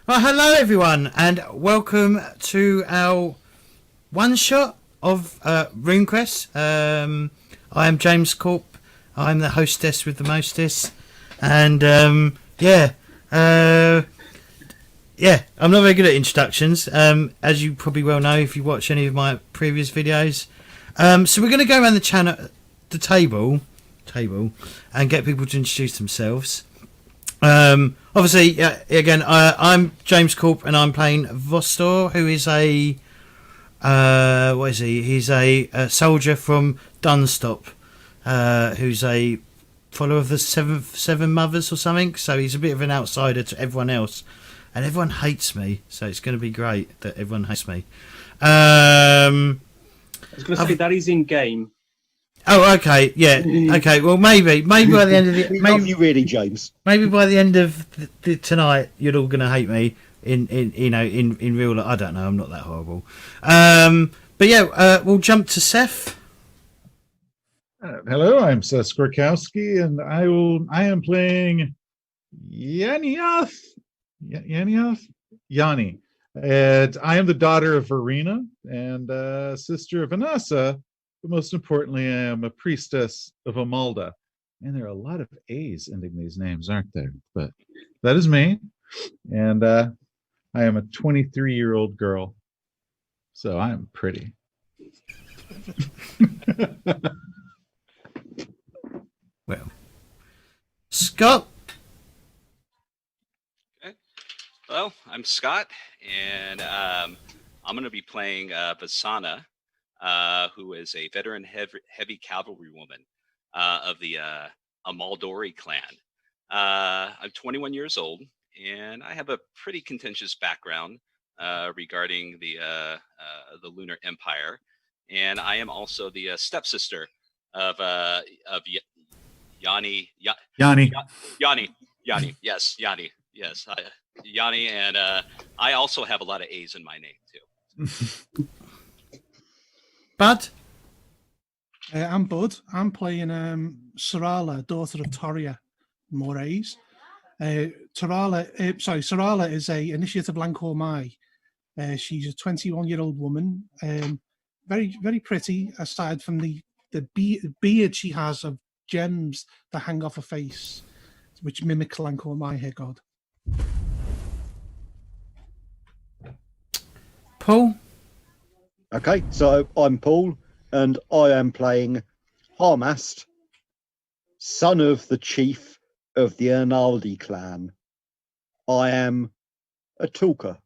Well, hello everyone, and welcome to our one shot of RuneQuest. I am James CORP. I'm the hostess with the mostess, and I'm not very good at introductions, as you probably well know if you watch any of my previous videos. So we're going to go around the table, and get people to introduce themselves. Obviously, again, I'm James Corp, and I'm playing Vostor, who is a what is he? He's a soldier from Dunstop, who's a follower of the seven mothers or something. So he's a bit of an outsider to everyone else, and everyone hates me. So it's going to be great that everyone hates me. I was going to say that is in game. Oh, okay, yeah, okay. Well, maybe by the end of the love you really, James. Maybe by the end of tonight, you're all gonna hate me in real life. I don't know. I'm not that horrible. But yeah, we'll jump to Seth. Hello, I'm Seth Skwarkowski, and I am playing Yanni. And I am the daughter of Verena and sister of Vanessa. But most importantly, I am a priestess of Amalda. And there are a lot of A's ending these names, aren't there? But that is me. And I am a 23-year-old girl. So I am pretty. Well, Scott. Okay. Well, I'm Scott, and I'm going to be playing Vasana. Who is a veteran heavy cavalry woman of the Amaldori clan. I'm 21 years old, and I have a pretty contentious background regarding the Lunar Empire, and I am also the stepsister of Yanni. Yes, Yanni. Yes, Yanni, and I also have a lot of A's in my name too. Bud? I'm Bud. I'm playing Sarala, daughter of Toria Moraes. Sarala is a initiative Lancor Mai. She's a 21-year-old woman, very, very pretty, aside from the beard she has of gems that hang off her face, which mimic Lancor Mai, her god. Paul? Okay, so I'm Paul, and I am playing Harmast, son of the chief of the Ernaldi clan. I am a talker,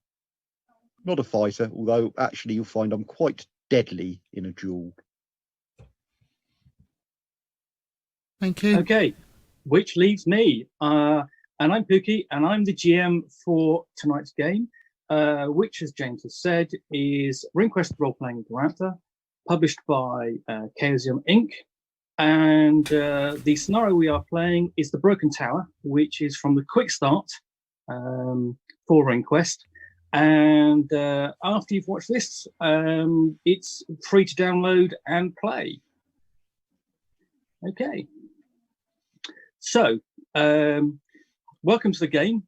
not a fighter, although actually you'll find I'm quite deadly in a duel. Thank you. Okay, which leaves me. And I'm Pookie, and I'm the GM for tonight's game. Which, as James has said, is RuneQuest Role-Playing Glorantha, published by Chaosium Inc. And the scenario we are playing is the Broken Tower, which is from the Quick Start for RuneQuest. And after you've watched this, it's free to download and play. Okay. So, welcome to the game.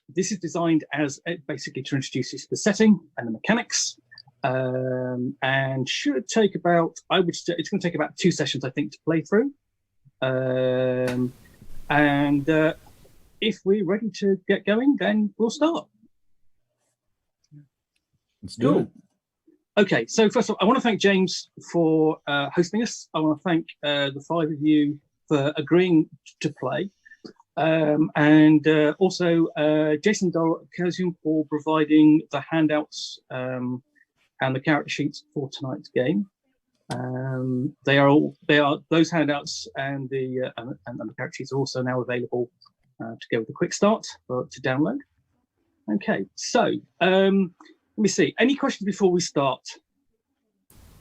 This is designed as basically to introduce you to the setting and the mechanics, and should take about, it's going to take about 2 sessions, I think, to play through. And if we're ready to get going, then we'll start. Let's do it. Okay, so first of all, I want to thank James for hosting us. I want to thank the 5 of you for agreeing to play. And also Jason Chaosium for providing the handouts and the character sheets for tonight's game. They are those handouts and the character sheets are also now available to go with the quick start to download. Okay, so let me see. Any questions before we start?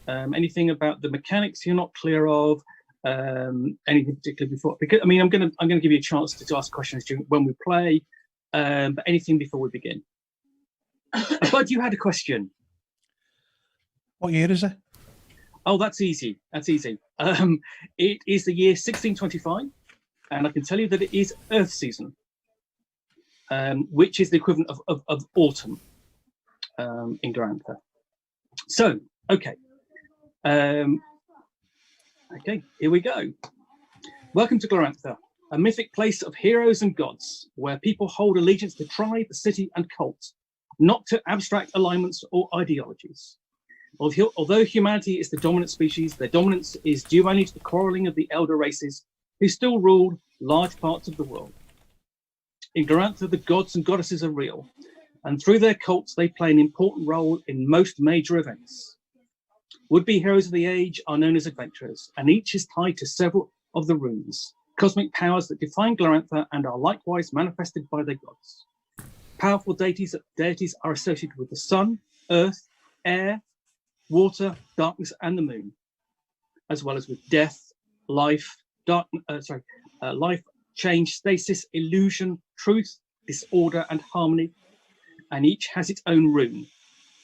Anything about the mechanics you're not clear of? Anything particular before? Because I mean, I'm gonna give you a chance to ask questions when we play, but anything before we begin. Bud, you had a question. What year is it? Oh, that's easy. That's easy. It is the year 1625, and I can tell you that it is Earth season. which is the equivalent of autumn in Glorantha. So, okay. Okay, here we go. Welcome to Glorantha, a mythic place of heroes and gods, where people hold allegiance to tribe, city, and cult, not to abstract alignments or ideologies. Although humanity is the dominant species, their dominance is due only to the quarrelling of the elder races, who still ruled large parts of the world. In Glorantha, the gods and goddesses are real, and through their cults, they play an important role in most major events. Would-be heroes of the age are known as adventurers, and each is tied to several of the runes, cosmic powers that define Glorantha and are likewise manifested by their gods. Powerful deities are associated with the sun, earth, air, water, darkness, and the moon, as well as with death, life, life, change, stasis, illusion, truth, disorder, and harmony, and each has its own rune.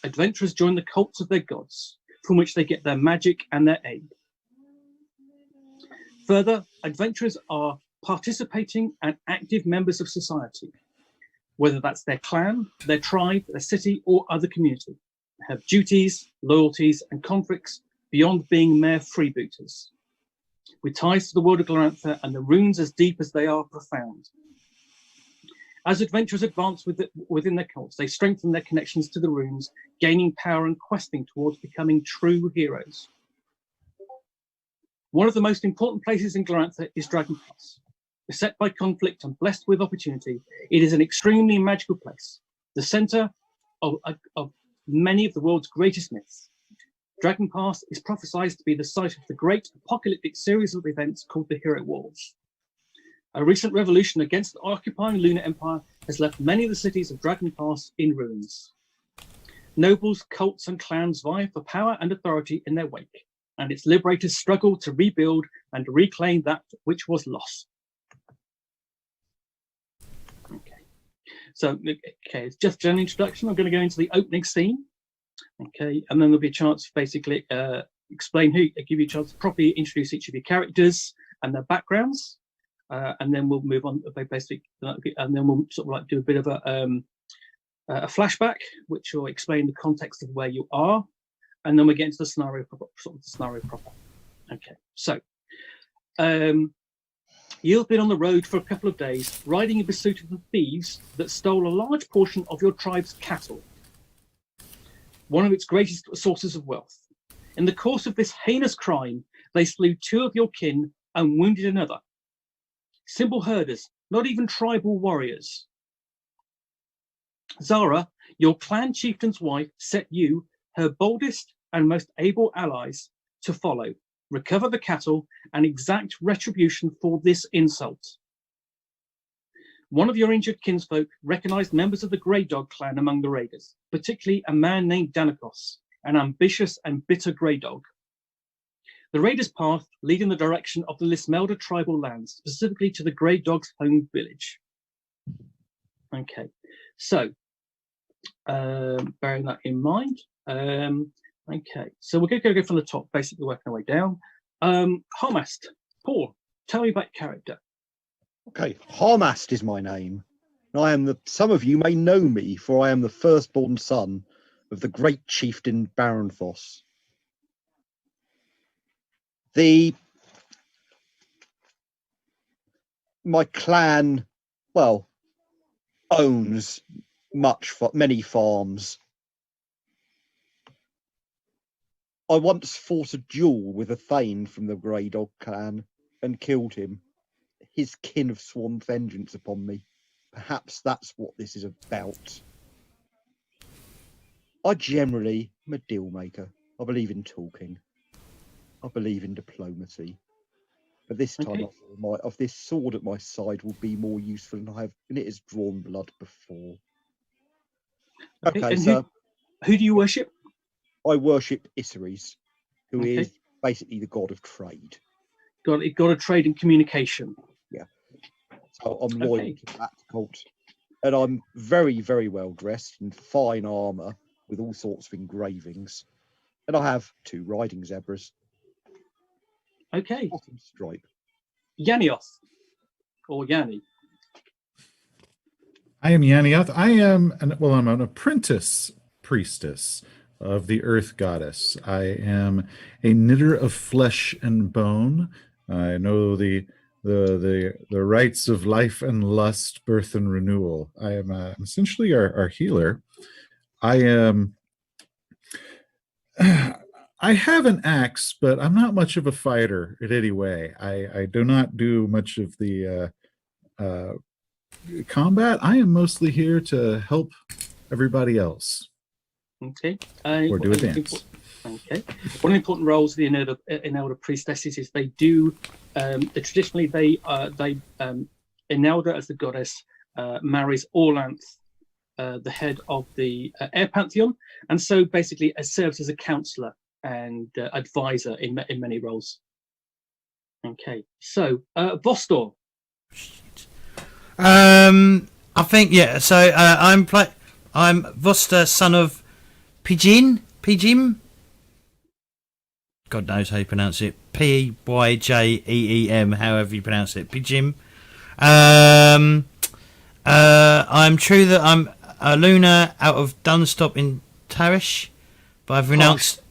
Adventurers join the cults of their gods, from which they get their magic and their aid. Further, adventurers are participating and active members of society, whether that's their clan, their tribe, their city, or other community. They have duties, loyalties, and conflicts beyond being mere freebooters, with ties to the world of Glorantha and the runes as deep as they are profound. As adventurers advance within their cults, they strengthen their connections to the runes, gaining power and questing towards becoming true heroes. One of the most important places in Glorantha is Dragon Pass. Beset by conflict and blessed with opportunity, it is an extremely magical place, the center of many of the world's greatest myths. Dragon Pass is prophesied to be the site of the great apocalyptic series of events called the Hero Wars. A recent revolution against the occupying Lunar Empire has left many of the cities of Dragon Pass in ruins. Nobles, cults, and clans vie for power and authority in their wake, and its liberators struggle to rebuild and reclaim that which was lost. Okay, so it's just an introduction. I'm going to go into the opening scene. Okay, and then there'll be a chance to basically give you a chance to properly introduce each of your characters and their backgrounds. And then we'll move on, basically, and then we'll sort of like do a bit of a flashback, which will explain the context of where you are, and then we get into the scenario proper. Okay, so you've been on the road for a couple of days, riding in pursuit of the thieves that stole a large portion of your tribe's cattle, one of its greatest sources of wealth. In the course of this heinous crime, they slew 2 of your kin and wounded another. Simple herders, not even tribal warriors. Zara, your clan chieftain's wife, set you, her boldest and most able allies, to follow, recover the cattle, and exact retribution for this insult. One of your injured kinsfolk recognized members of the Grey Dog clan among the raiders, particularly a man named Danikos, an ambitious and bitter Grey Dog. The raiders' path lead in the direction of the Lismelda tribal lands, specifically to the Grey Dog's home village. Okay, so bearing that in mind, okay, so we're going to go from the top, basically working our way down. Harmast, Paul, tell me about your character. Okay, Harmast is my name. I am some of you may know me, for I am the firstborn son of the great chieftain Baronthos. My clan, well, owns many farms. I once fought a duel with a Thane from the Grey Dog clan and killed him. His kin have sworn vengeance upon me. Perhaps that's what this is about. I generally am a deal maker. I believe in talking. I believe in diplomacy. But this time, of this sword at my side will be more useful than it has drawn blood before. Okay, so who do you worship? I worship Isseries, who is basically the god of trade. God of trade and communication. Yeah. So I'm loyal to that cult. And I'm very, very well dressed in fine armour with all sorts of engravings. And I have 2 riding zebras. Okay. Bottom stripe. Yannios. Or Yanni. I am Yanni. I'm an apprentice priestess of the Earth Goddess. I am a knitter of flesh and bone. I know the rights of life and lust, birth and renewal. I am essentially our healer. I am. I have an axe, but I'm not much of a fighter in any way. I do not do much of the combat. I am mostly here to help everybody else Okay. or do a dance. Okay. One of the important roles in elder priestesses is they do. Traditionally, Enelda as the goddess marries Orlanth, the head of the air pantheon, and so basically serves as a counselor and advisor in many roles. Okay. So Vostor. I think yeah. So I'm Voster, son of Pijin. God knows how you pronounce it. Pyjeem, however you pronounce it. Pijim. I'm true that I'm a Luna out of Dunstop in Tarish, but I've renounced.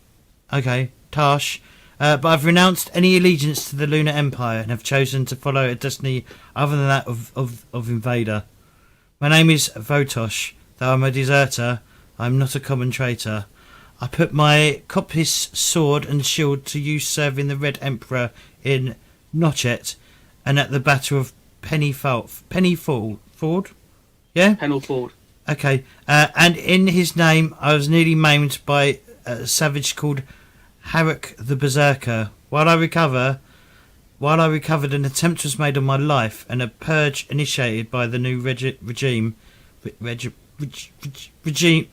Okay, Tarsh. But I've renounced any allegiance to the Lunar Empire and have chosen to follow a destiny other than that of Invader. My name is Votosh. Though I'm a deserter, I'm not a common traitor. I put my Copis sword and shield to use serving the Red Emperor in Notchet and at the Battle of Pennyford. Yeah? Pennelford. Okay. And in his name, I was nearly maimed by a savage called Harak the Berserker. While I recovered, an attempt was made on my life and a purge initiated by the new regime,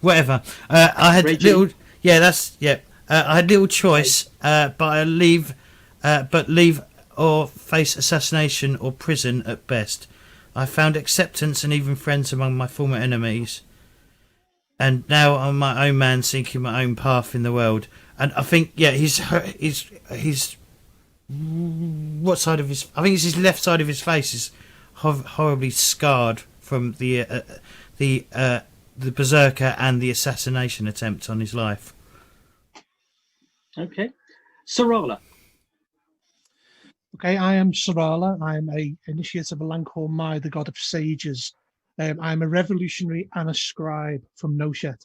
whatever. I had little. Yeah, that's yeah. I had little choice, but leave or face assassination or prison at best. I found acceptance and even friends among my former enemies, and now I'm my own man, seeking my own path in the world. And I think yeah, he's what side of his? I think it's his left side of his face is horribly scarred from the berserker and the assassination attempt on his life. Okay, Sarala. Okay, I am Sarala. I'm a initiate of Lancor Mai, the god of sages. I'm a revolutionary and a scribe from Noshet.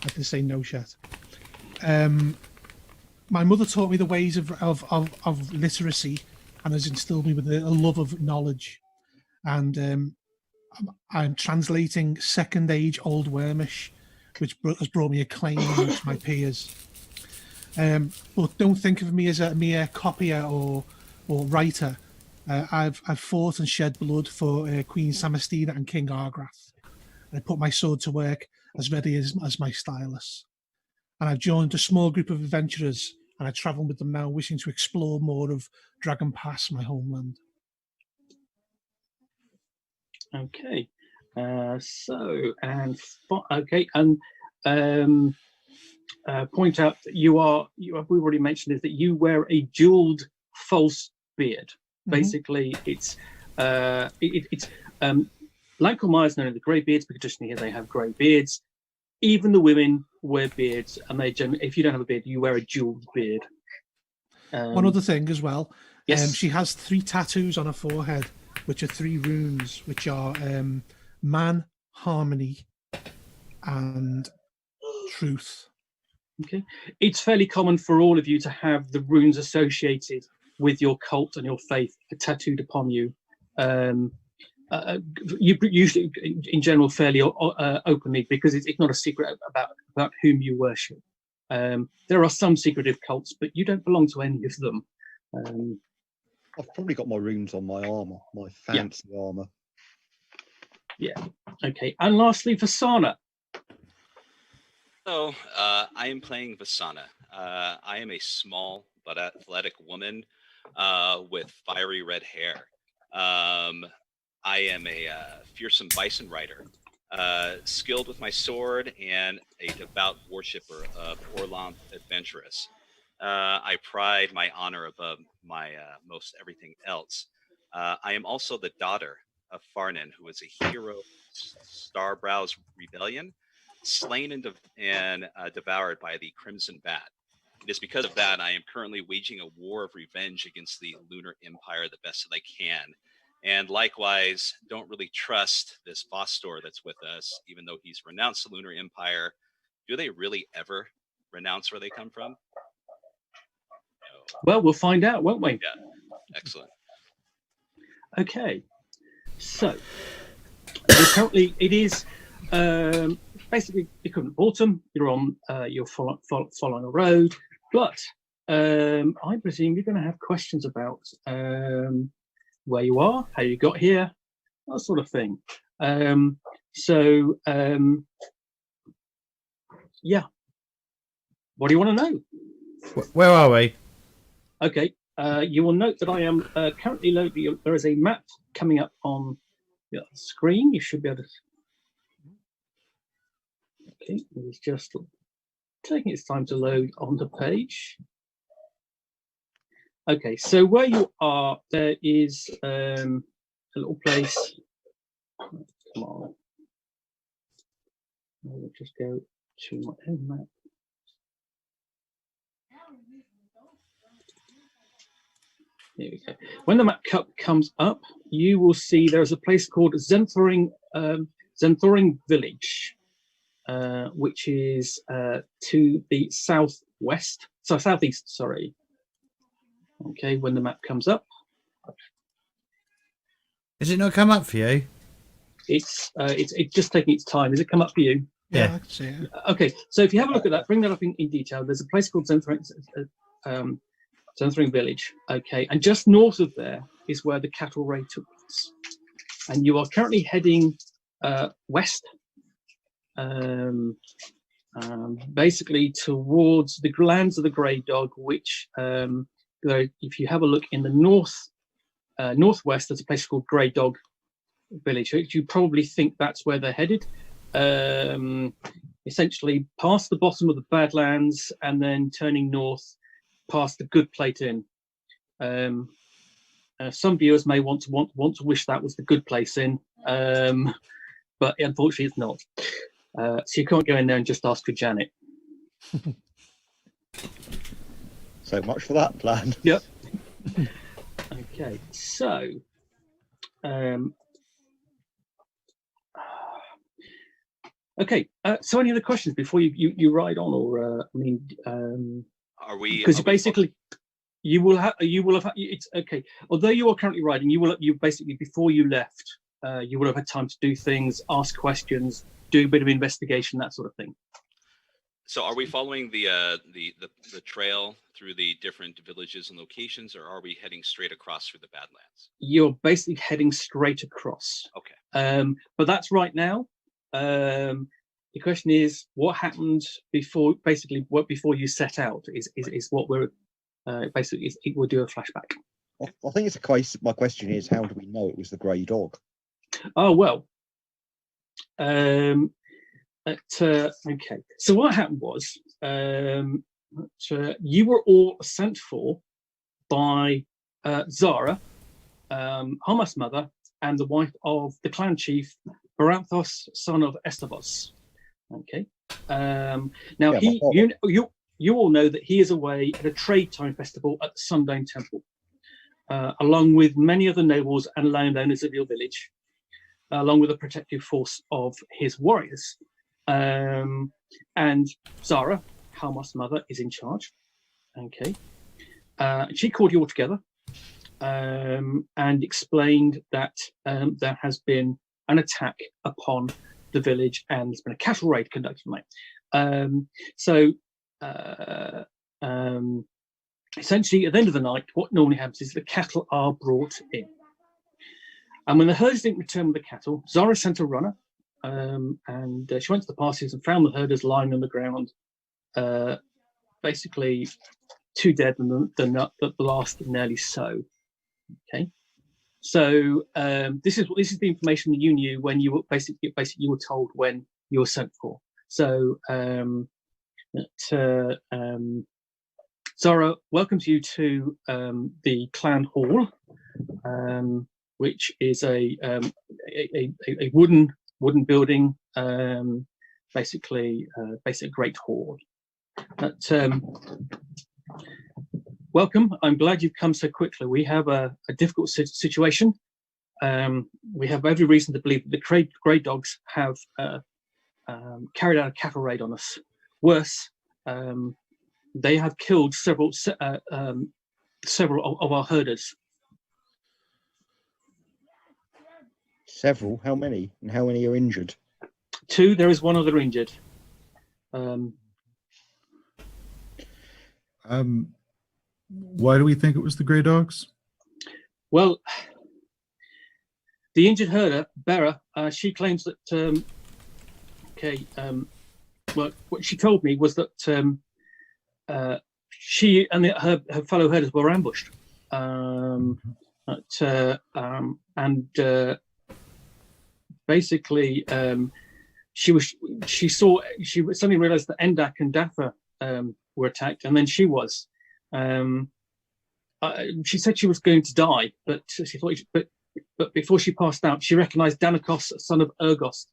I can say Noshet. My mother taught me the ways of literacy and has instilled me with a love of knowledge. And I'm translating Second Age Old Wormish, which has brought me acclaim amongst my peers. But don't think of me as a mere copier or writer. I've fought and shed blood for Queen Samastina and King Argrath. I put my sword to work as ready as my stylus. And I've joined a small group of adventurers, and I travel with them now, wishing to explore more of Dragon Pass, my homeland. Okay, point out that we've already mentioned is that you wear a jeweled false beard. Mm-hmm. Basically, it's Lancor Mai is known as the grey beards because traditionally they have grey beards. Even the women wear beards, and they generally, if you don't have a beard, you wear a jeweled beard. One other thing as well. Yes. She has 3 tattoos on her forehead, which are 3 runes, which are man, harmony, and truth. Okay. It's fairly common for all of you to have the runes associated with your cult and your faith tattooed upon you. You usually, in general, fairly openly, because it's not a secret about whom you worship. There are some secretive cults, but you don't belong to any of them. I've probably got my runes on my armor, my fancy armor. Yeah. Okay. And lastly, for Sona. So I am playing Vasana. I am a small but athletic woman with fiery red hair. I am a fearsome bison rider, skilled with my sword and a devout worshipper of Orlanth adventurous. I pride my honor above my most everything else. I am also the daughter of Farnan, who was a hero of Starbrow's rebellion, slain and devoured by the Crimson Bat. It is because of that I am currently waging a war of revenge against the Lunar Empire the best that I can. And likewise, don't really trust this Vostor that's with us, even though he's renounced the Lunar Empire. Do they really ever renounce where they come from? No. Well, we'll find out, won't we? Yeah, excellent. Okay, so currently it is basically equivalent autumn. You're on, you're following a road, but I presume you're going to have questions about where you are, how you got here, that sort of thing. Yeah. What do you want to know? Where are we? Okay. You will note that I am currently loading. There is a map coming up on the screen. You should be able to. Okay, it's just taking its time to load on the page. Okay, so where you are, there is a little place. Come on. I'll just go to my own map. Here we go. When the map comes up, you will see there's a place called Zenthoring Village, which is to the southwest, so southeast. Sorry. Okay, when the map comes up, Has it not come up for you? it's just taking its time. Has it come up for you? Yeah. I can see it. Okay, so if you have a look at that, bring that up in detail. There's a place called Zenthoring Village. Okay, and just north of there is where the cattle raid took place. And you are currently heading west, basically towards the lands of the Grey Dog, which, if you have a look in the northwest, there's a place called Grey Dog Village. You probably think that's where they're headed. Essentially past the bottom of the Badlands and then turning north past the Good Plate Inn. Some viewers may want to wish that was the Good Place Inn, but unfortunately it's not. So you can't go in there and just ask for Janet. So much for that plan. Yep. Okay, so so any other questions before you ride on, or Are we? because basically you will have it's okay. Although you are currently riding, you basically before you left, you would have had time to do things, ask questions, do a bit of investigation, that sort of thing. So are we following the trail through the different villages and locations, or are we heading straight across through the Badlands? You're basically heading straight across. Okay. But that's right now. The question is, what happened before? Basically, what before you set out is what we're basically. We'll do a flashback. I think it's a case. My question is, how do we know it was the Grey Dog? Oh well. Okay. So what happened was, you were all sent for by Zara, Hamas' mother, and the wife of the clan chief Glorantha, son of Estavos. Okay. Now you all know that he is away at a trade time festival at the Sundane Temple, along with many other nobles and landowners of your village, along with a protective force of his warriors. And Zara, Hamas' mother, is in charge. Okay. She called you all together and explained that there has been an attack upon the village and there's been a cattle raid conducted tonight. Essentially, at the end of the night, what normally happens is the cattle are brought in. And when the herders didn't return with the cattle, Zara sent a runner, and she went to the pastures and found the herders lying on the ground, basically two dead and the last nearly so. Okay, so this is the information that you knew when you were basically you were told when you were sent for. So Zara welcomes you to the clan hall. which is a wooden building, basically basic great hall. But, welcome. I'm glad you've come so quickly. We have a difficult situation. We have every reason to believe that the grey dogs have carried out a cattle raid on us. Worse, they have killed several of our herders. Several? How many? And how many are injured? 2. There is 1 other injured. Why do we think it was the Grey Dogs? Well, the injured herder, Bera, she claims that. Well, what she told me was that she and her fellow herders were ambushed, basically she suddenly realized that Endak and Dafa were attacked, and then she was. She said she was going to die, but she thought. But before she passed out, she recognized Danakos, son of Ergos,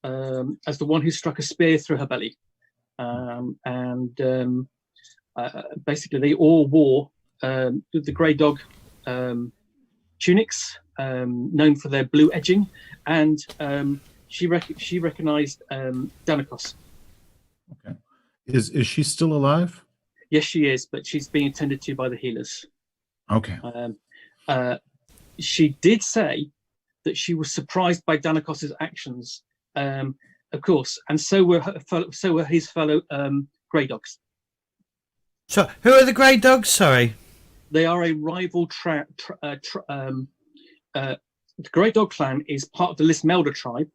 as the one who struck a spear through her belly. Basically, they all wore the grey dog tunics, known for their blue edging, and she recognized Danakos. Okay. Is she still alive? Yes, she is, but she's being attended to by the healers. Okay. She did say that she was surprised by Danakos's actions, of course, and so were his fellow grey dogs. So, who are the Grey Dogs? Sorry, they are a rival. The Grey Dog clan is part of the Lismelda tribe.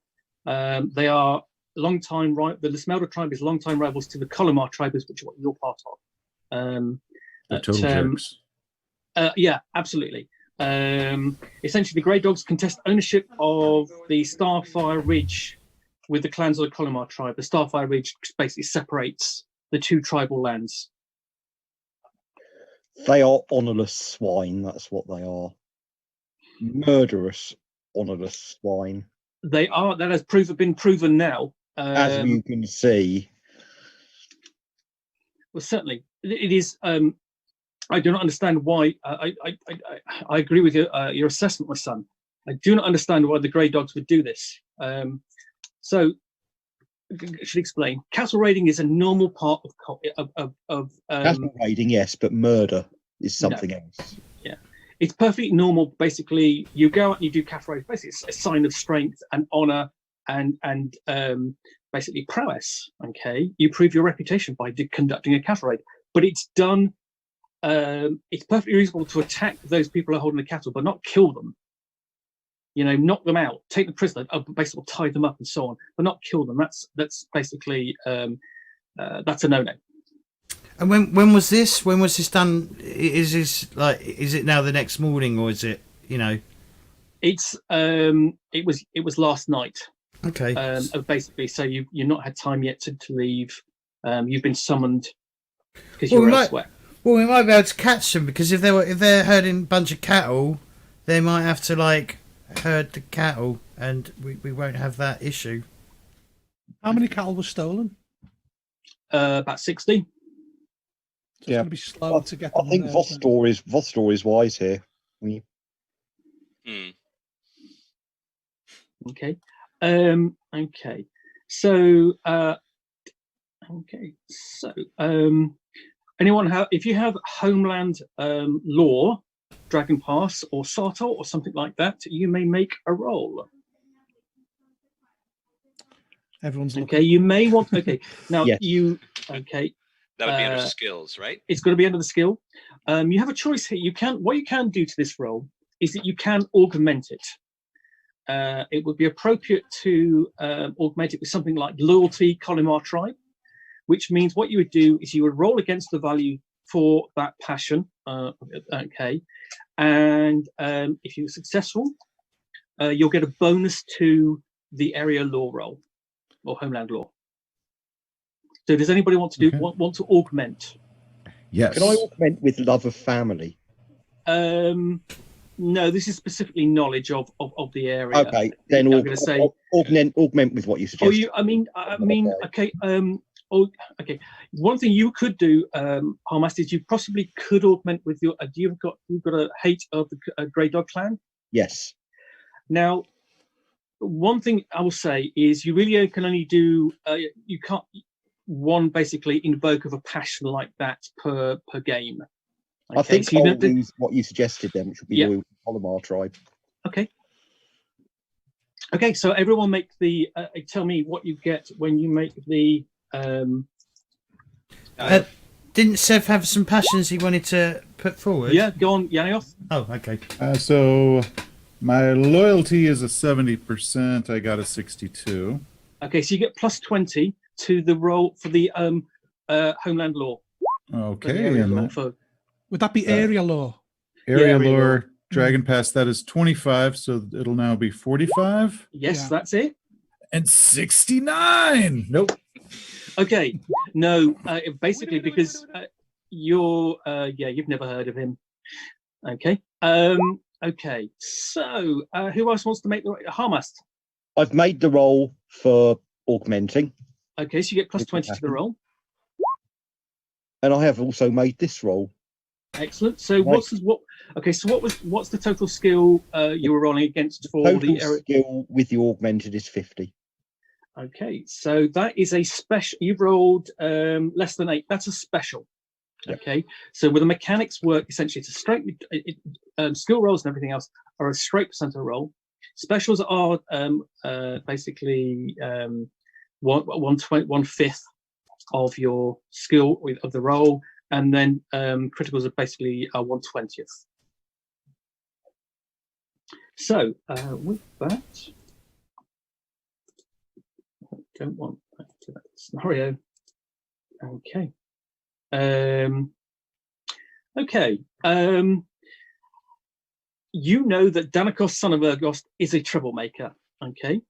They are the Lismelda tribe is long-time rivals to the Colomar tribe, which is what you're part of. They're total jerks. Yeah, absolutely. Essentially, the Grey Dogs contest ownership of the Starfire Ridge with the clans of the Colomar tribe. The Starfire Ridge basically separates the 2 tribal lands. They are honourless swine. That's what they are. Murderous, honourless swine. They are. That has been proven now. As you can see. Well, certainly, it is. I do not understand why. I agree with your assessment, my son. I do not understand why the Grey Dogs would do this. So, I should explain. Cattle raiding is a normal part of cattle raiding, yes, but murder is something else. Yeah, it's perfectly normal. Basically, you go out and you do cattle raiding. Basically, it's a sign of strength and honor and basically prowess. Okay, you prove your reputation by conducting a cattle raid, but it's done. It's perfectly reasonable to attack those people who are holding the cattle, but not kill them. You know, knock them out, take them prisoner, basically tie them up and so on, but not kill them. That's basically that's a no-no. And when was this? When was this done? Is it now the next morning, or is it, you know? It's it was last night. Okay. Basically, so you've not had time yet to leave. You've been summoned because you were elsewhere. Well, we might be able to catch them, because if they're herding a bunch of cattle, they might have to herd the cattle, and we won't have that issue. How many cattle were stolen? About 60. So it's going to be slow to get them. I think Vostor is wise here. Okay. Okay. So anyone if you have Homeland Law, Dragon Pass, or Sartor, or something like that, you may make a roll. Everyone's looking. Okay. You may want. Okay. Now yes. Okay. That would be under skills, right? It's got to be under the skill. You have a choice here. What you can do to this roll is that you can augment it. It would be appropriate to augment it with something like loyalty, Colomar tribe, which means what you would do is you would roll against the value for that passion. Okay, and if you're successful, you'll get a bonus to the area law roll or homeland law. So does anybody want to want to augment? Yes. Can I augment with love of family? No, No, this is specifically knowledge of the area. Okay, then I'm going to say augment with what you Oh, suggest. okay. Okay. One thing you could do, Harmast, is you possibly could augment with your. You've got a hate of the Grey Dog clan. Yes. Now, one thing I will say is you really can only do. You can't basically invoke of a passion like that per game. Okay, I think so you I'll don't do- use what you suggested then, which would be loyal to Polymar tribe. Okay. Okay, so everyone make the. Tell me what you get when you make the. Didn't Seth have some passions he wanted to put forward? Yeah, go on, Yanioth. Oh, okay. So my loyalty is a 70%. I got a 62. Okay, so you get plus 20 to the roll for the homeland law. Okay, Area and law that for, Would that be area law? area area lore lore. dragon pass, that is 25, so it'll now be 45 yes, Yeah. that's it. and 69. Nope. Okay, no, basically because you've never heard of him. Okay, okay. So who else wants to make the Harmast? I've made the roll for augmenting, Okay, so you get plus 20 to the roll. and I have also made this roll. Excellent. So Right. what's the total skill you were rolling against for Total the area? skill with the augmented is 50. Okay, so that is a special. You've rolled less than 8. That's a special. Yeah. Okay, so where the mechanics work, essentially, it's a straight skill rolls and everything else are a straight percentile roll. Specials are basically 1/5 of your skill of the roll, and then criticals are basically 1/20. So with that. Don't want back to that scenario. Okay. Okay. You know that Danakos, son of Ergost, is a troublemaker. Okay.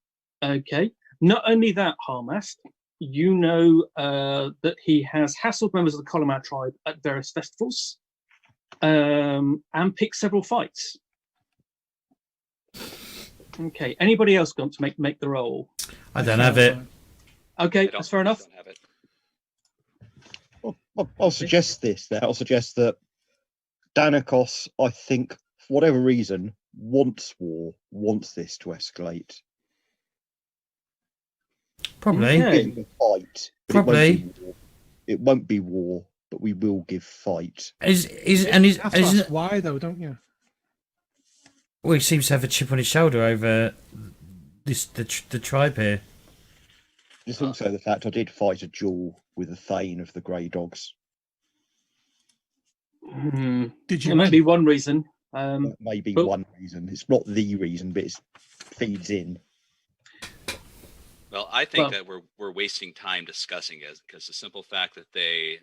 Okay. Not only that, Harmast, you know that he has hassled members of the Colomar tribe at various festivals and picked several fights. Okay. Anybody else want to make the roll? I don't have it. Okay, I that's fair enough. don't have it. I'll suggest this there. I'll suggest that Danakos, I think, for whatever reason, wants war, wants this to escalate. Probably. Okay. Give a fight. But Probably. It won't be war, but we will give fight. You have to ask why, though, don't you? Well, he seems to have a chip on his shoulder over the tribe here. There's also the fact I did fight a duel with a Thane of the Grey Dogs. Did you? It might be one reason. That may be but- one reason. It's not the reason, but it feeds in. Well, I think Well- that we're wasting time discussing it because the simple fact that they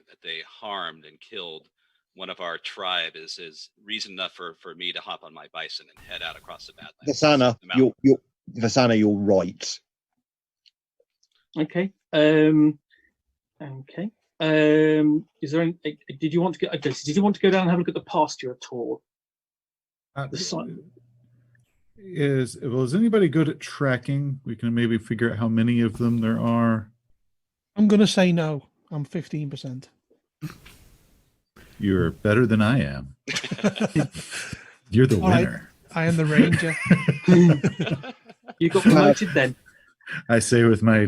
harmed and killed one of our tribe is reason enough for me to hop on my bison and head out across the Badlands. Vasana, The mountain. you're right. Okay. Okay. Is there any? Did you want to go? Did you want to go down and have a look at the pasture at all? The site. Is anybody good at tracking? We can maybe figure out how many of them there are. I'm going to say no. I'm 15%. You're better than I am. You're the All right. winner. I am the ranger. You got promoted then. I say with my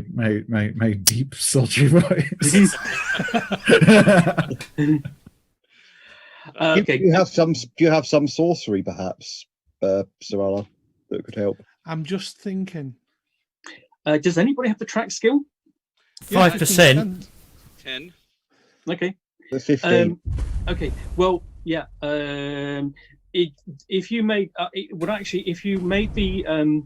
deep, sultry voice. Okay. Do you have some sorcery, perhaps, Sarala, that could help? I'm just thinking. Does anybody have the track skill? 5%. 10. Okay. The 15. Okay. Well, yeah. If you made if you made the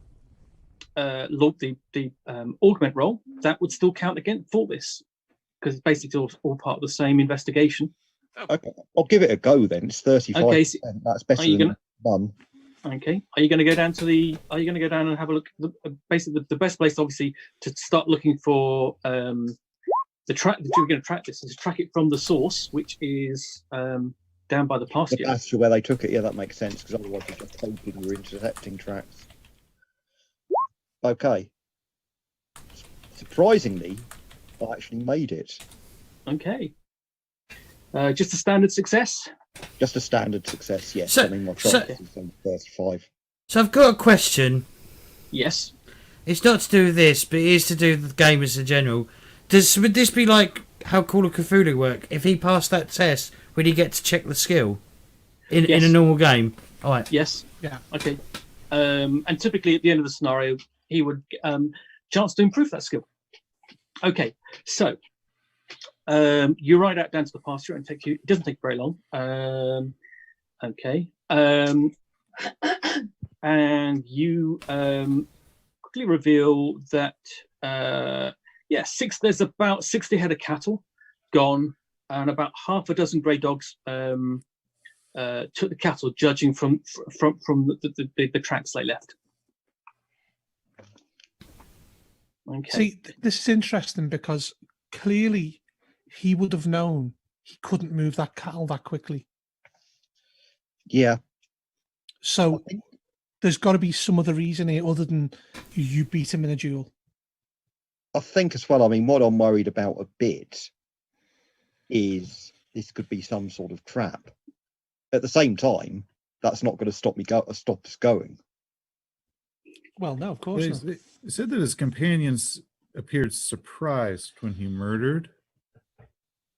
augment roll, that would still count again for this because it's basically all part of the same investigation. Okay, I'll give it a go then. It's 35%. Okay, so That's better are you than none. Okay. Are you going to go down to the? Are you going to go down and have a look? Basically, the best place, obviously, to start looking for the track that you're going to track this is to track it from the source, which is down by the The pasture. pasture where they took it, yeah, that makes sense, because otherwise we're just hoping we're intercepting tracks. Okay. Surprisingly, I actually made it. Okay. Just a standard success. Just a standard success, yes. So- I mean, my so- chances is on the first 5. So I've got a question. Yes. It's not to do with this, but it is to do with the game as a general. Would this be like how Call of Cthulhu work? If he passed that test, would he get to check the skill in Yes. a normal game? All right. Yes. Yeah. Okay. And typically at the end of the scenario, he would chance to improve that skill. Okay. So you ride out down to the pasture and it doesn't take very long. Okay. And you quickly reveal that there's about 60 head of cattle gone, and about half a dozen grey dogs took the cattle, judging from the tracks they left. Okay. See, this is interesting because clearly he would have known he couldn't move that cattle that quickly. Yeah. So there's got to be some other reason here other than you beat him in a duel. I think as well, I mean, what I'm worried about a bit is this could be some sort of trap. At the same time, that's not going to stop us going. Well, no, of course not. It said that his companions appeared surprised when he murdered.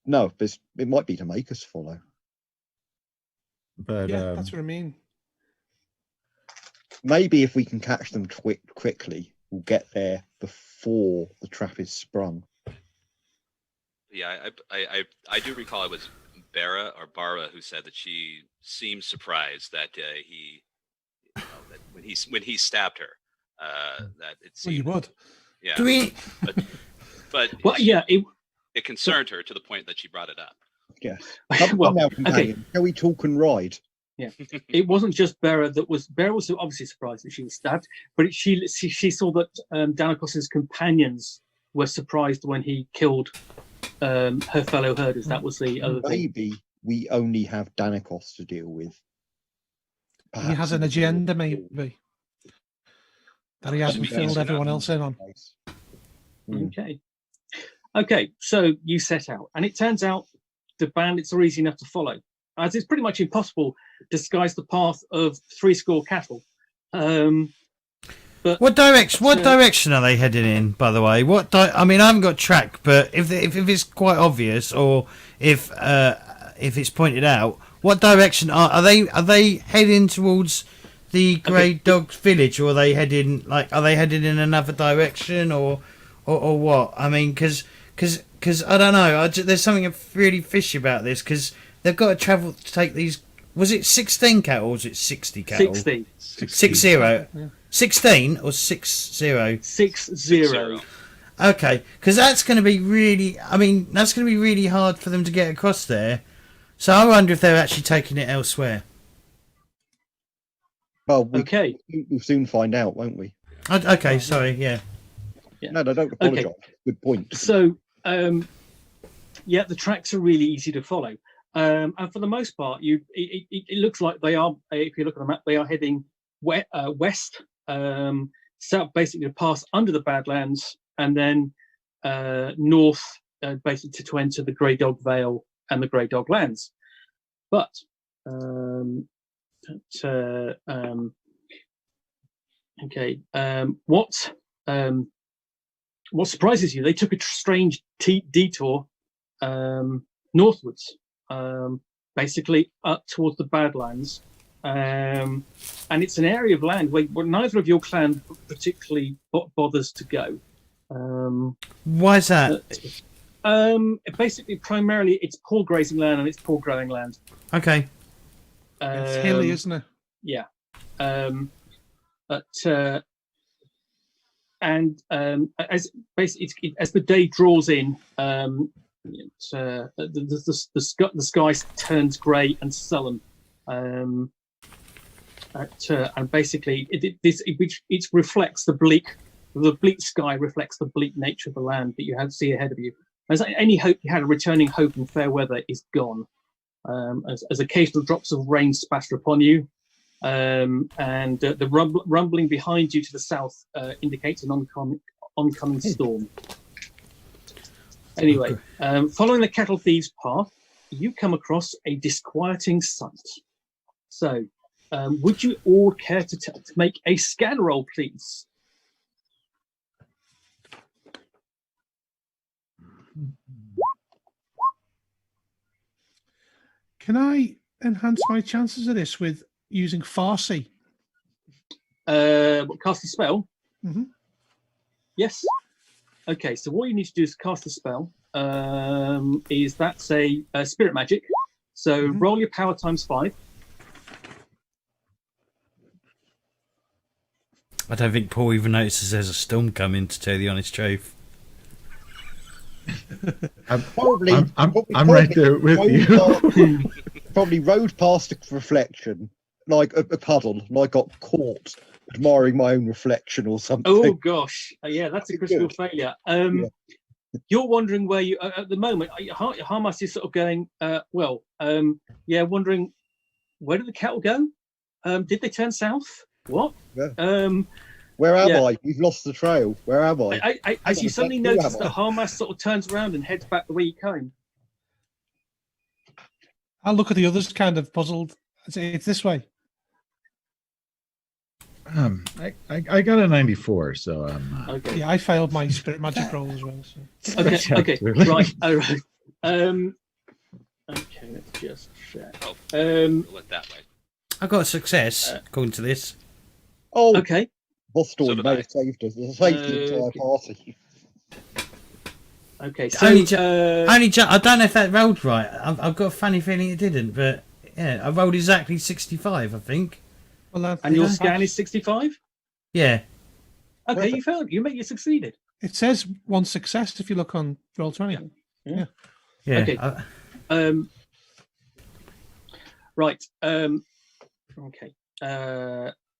No, it might be to make us follow. But Yeah, that's what I mean. Maybe if we can catch them quickly, we'll get there before the trap is sprung. Yeah, I do recall it was Bara who said that she seemed surprised that that when he stabbed her, that it Well, you seemed would. yeah. Do we? But Well, yeah. it concerned her to the point that she brought it up. Yes. Well, Come now, okay. companion. Shall we talk and ride? It wasn't just Bera was obviously surprised that she was stabbed, but she saw that Danakos's companions were surprised when he killed her fellow herders. That was the other thing. Maybe we only have Danakos to deal with. He Perhaps has an he- agenda, maybe, that he hasn't Maybe filled he's everyone enough. else in on. Mm. Okay, so you set out, and it turns out the bandits are easy enough to follow, as it's pretty much impossible to disguise the path of 30 cattle. But What direction are they heading in? By the way, I mean, I haven't got track, but if it's quite obvious, or if it's pointed out, what direction are they heading towards the Grey Dog village, or are they heading in another direction, or what? I mean, because I don't know. There's something really fishy about this, because they've got to travel to take these. Was it 16 cattle, or was it 60 cattle? 60. 60. Yeah. 16 or 60? 60. Okay, because that's going to be really. I mean, that's going to be really hard for them to get across there. So I wonder if they're actually taking it elsewhere. Well, Okay. we'll soon find out, won't we? Okay, sorry, yeah. No, don't apologise. Good point. So, the tracks are really easy to follow. And for the most part, it looks like they are, if you look at the map, they are heading west, south, basically pass under the Badlands, and then north, basically to enter the Grey Dog Vale and the Grey Dog Lands. But what surprises you? They took a strange detour northwards, basically up towards the Badlands, and it's an area of land where neither of your clan particularly bothers to go. Why is that? Basically, primarily, it's poor grazing land and it's poor growing land. Okay. It's hilly, isn't it? Yeah. As the day draws in, the sky turns grey and sullen, and basically it reflects the bleak sky reflects the bleak nature of the land that you see ahead of you. As any hope you had of returning hope and fair weather is gone. as occasional drops of rain spatter upon you. And the rumbling behind you to the south indicates an oncoming storm. Anyway, following the cattle thieves' path, you come across a disquieting sight. So, would you all care to make a scan roll, please? Can I enhance my chances of this with using Farsi? Cast a spell? Mm-hmm. Yes. Okay, so what you need to do is cast a spell. That's a spirit magic. So roll your power times 5. I don't think Paul even notices there's a storm coming, to tell you the honest truth. I'm right there with you. Probably rode past a reflection, like a puddle, and I got caught admiring my own reflection or something. Oh gosh, yeah, that's a critical failure. You're wondering where you at the moment. Harmas is sort of going. Wondering where did the cattle go? Did they turn south? What? Yeah. Where am I? You've lost the trail. Where am I? As you suddenly notice that Harmas sort of turns around and heads back the way you came. I'll look at the others, kind of puzzled. It's this way. I got a 94, so okay. Yeah, I failed my spirit magic roll as well. So. Okay, right, all right. Okay, let's just check. Look that way. I got a success according to this. Oh, okay. Boston may have saved us. Saved the entire party. Okay, so I don't know if that rolled right. I've got a funny feeling it didn't, but yeah, I rolled exactly 65, I think. Well, and your scan is 65? Yeah. Okay, you failed. You succeeded. It says 1 success if you look on Roll20. Yeah. Okay. Right. Okay.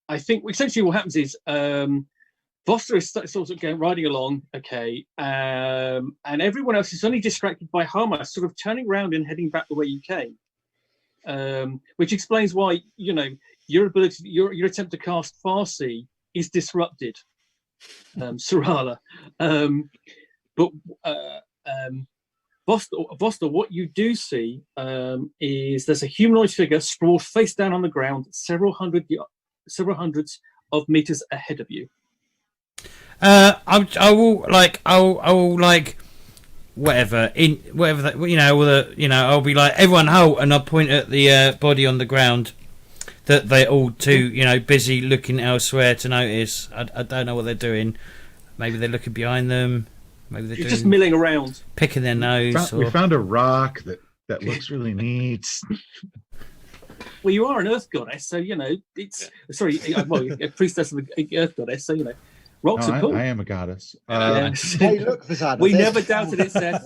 I think essentially what happens is Voster is sort of riding along, okay, and everyone else is only distracted by Harmas sort of turning around and heading back the way you came, which explains why your attempt to cast Farsi is disrupted, Sarala. But Voster, what you do see is there's a humanoid figure sprawled face down on the ground, several hundreds of meters ahead of you. I will whatever that I'll be like, everyone halt, and I'll point at the body on the ground that they're all too busy looking elsewhere to notice. I don't know what they're doing. Maybe they're looking behind them. Maybe they're just milling around, picking their nose. We found a rock that looks really neat. Well, you are an earth goddess, so it's a priestess of the earth goddess, so rocks are cool. I am a goddess. Hey, look, Vizana, we never doubted it, Seth.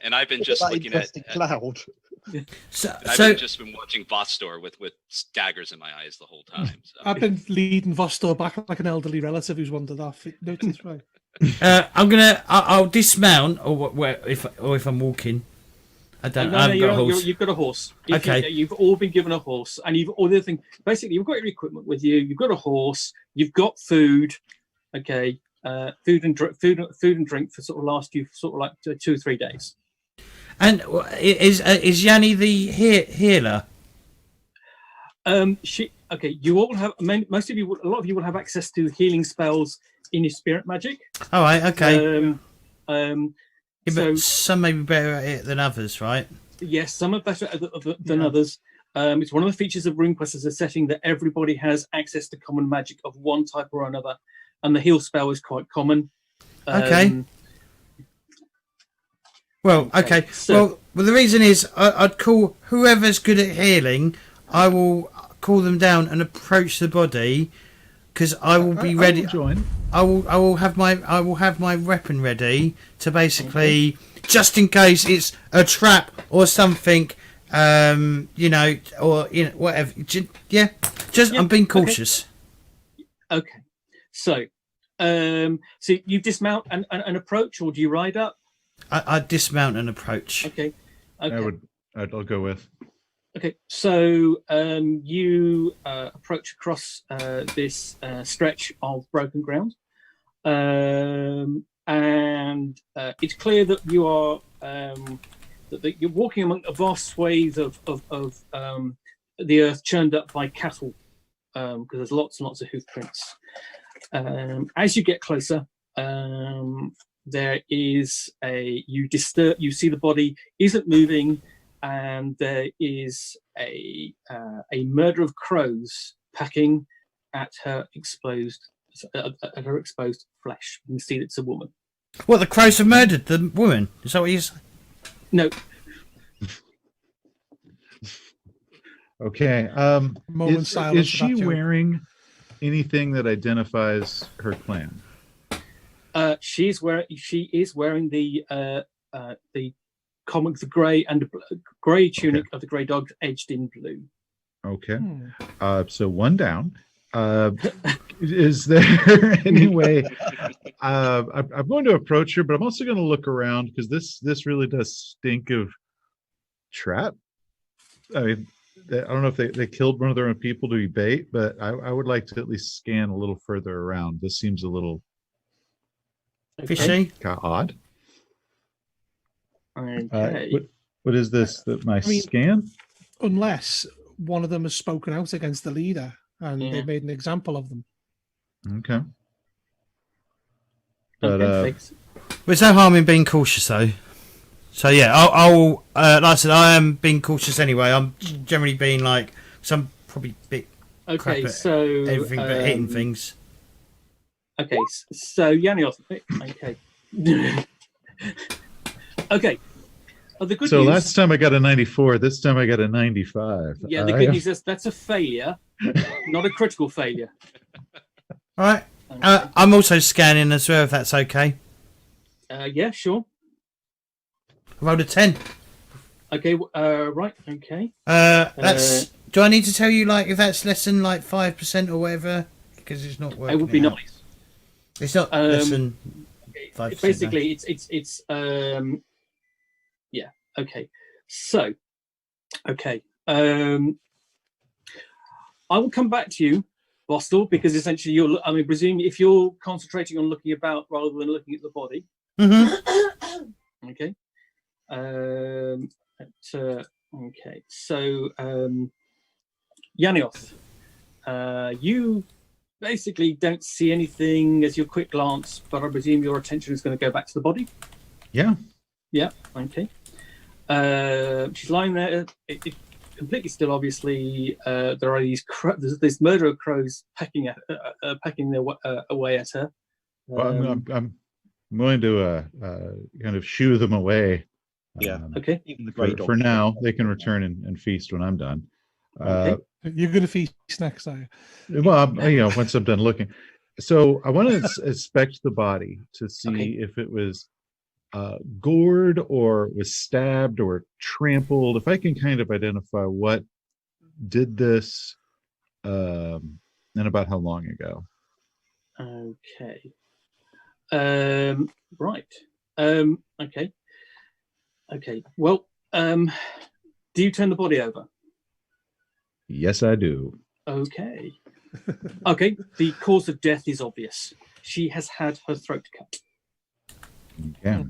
and I've been just looking at cloud. I've just been watching Vostor with daggers in my eyes the whole time. So. I've been leading Vostor back like an elderly relative who's wandered off. Notice right. I'll dismount, if I'm walking. I don't. I've got a horse. You've got a horse. Okay. You've all been given a horse, and all the other thing. Basically, you've got your equipment with you. You've got a horse. You've got food. Okay. Food and drink for sort of last you sort of like 2 or 3 days. And is Yanni the healer? You all have. Most of you, a lot of you will have access to healing spells in your spirit magic. All right. Okay. But some may be better at it than others, right? Yes, some are better than others. It's one of the features of RuneQuest as a setting that everybody has access to common magic of one type or another, and the heal spell is quite common. Okay. Okay. So, well, the reason is I'd call whoever's good at healing. I will call them down and approach the body, because I will be ready. I will join. I will have my weapon ready to basically, just in case it's a trap or something, or whatever. Yeah, I'm being cautious. Okay. So you dismount and approach, or do you ride up? I dismount and approach. Okay. I I'll go with. Okay, so you approach across this stretch of broken ground, and it's clear that you are that you're walking among a vast swathe of the earth churned up by cattle, because there's lots and lots of hoof prints. As you get closer, there is you see the body isn't moving, and there is a murder of crows packing at her exposed flesh. You can see it's a woman. What, the crows have murdered the woman? Is that what you saying? No. Okay. Is she wearing anything that identifies her clan? She is wearing the common, the grey tunic of the grey dog edged in blue. Okay. So one down. Is there any way? I'm going to approach her, but I'm also going to look around because this really does stink of trap. I mean, I don't know if they killed one of their own people to be bait, but I would like to at least scan a little further around. This seems a little fishy, odd. Okay. What is this? Scan? Unless one of them has spoken out against the leader and they made an example of them. Okay. But there's no harm in being cautious, though. So yeah, I'll like I said, I am being cautious anyway. I'm generally being like, some probably bit crap at everything but hitting things. Okay, so Yanni, okay. Okay. The good news, last time I got a 94. This time I got a 95. Yeah, the good news is that's a failure, not a critical failure. All right. I'm also scanning as well, if that's okay. Yeah, sure. I rolled a 10. Okay. Right. Okay. That's. Do I need to tell you like if that's less than like 5% or whatever? Because it's not working. It would be nice. It's not less than 5%. Basically, it's yeah. Okay. So, okay. I will come back to you, Bostel, because essentially I presume if you're concentrating on looking about rather than looking at the body. Mm-hmm. Okay. Okay. So, Yanioth, you basically don't see anything as your quick glance, but I presume your attention is going to go back to the body. Yeah. Yeah. Okay. She's lying there, completely still. Obviously, there are there's this murder of crows pecking their away at her. Well, I'm willing to kind of shoo them away. Yeah. Okay. Even the great For now, they can return and feast when I'm done. Okay. You're going to feast next, are you? Well, once I'm done looking. So I want to inspect the body to see if it was gored or was stabbed or trampled. If I can kind of identify what did this and about how long ago. Okay. Right. Okay. Okay. Well, do you turn the body over? Yes, I do. Okay. Okay. The cause of death is obvious. She has had her throat cut. Okay.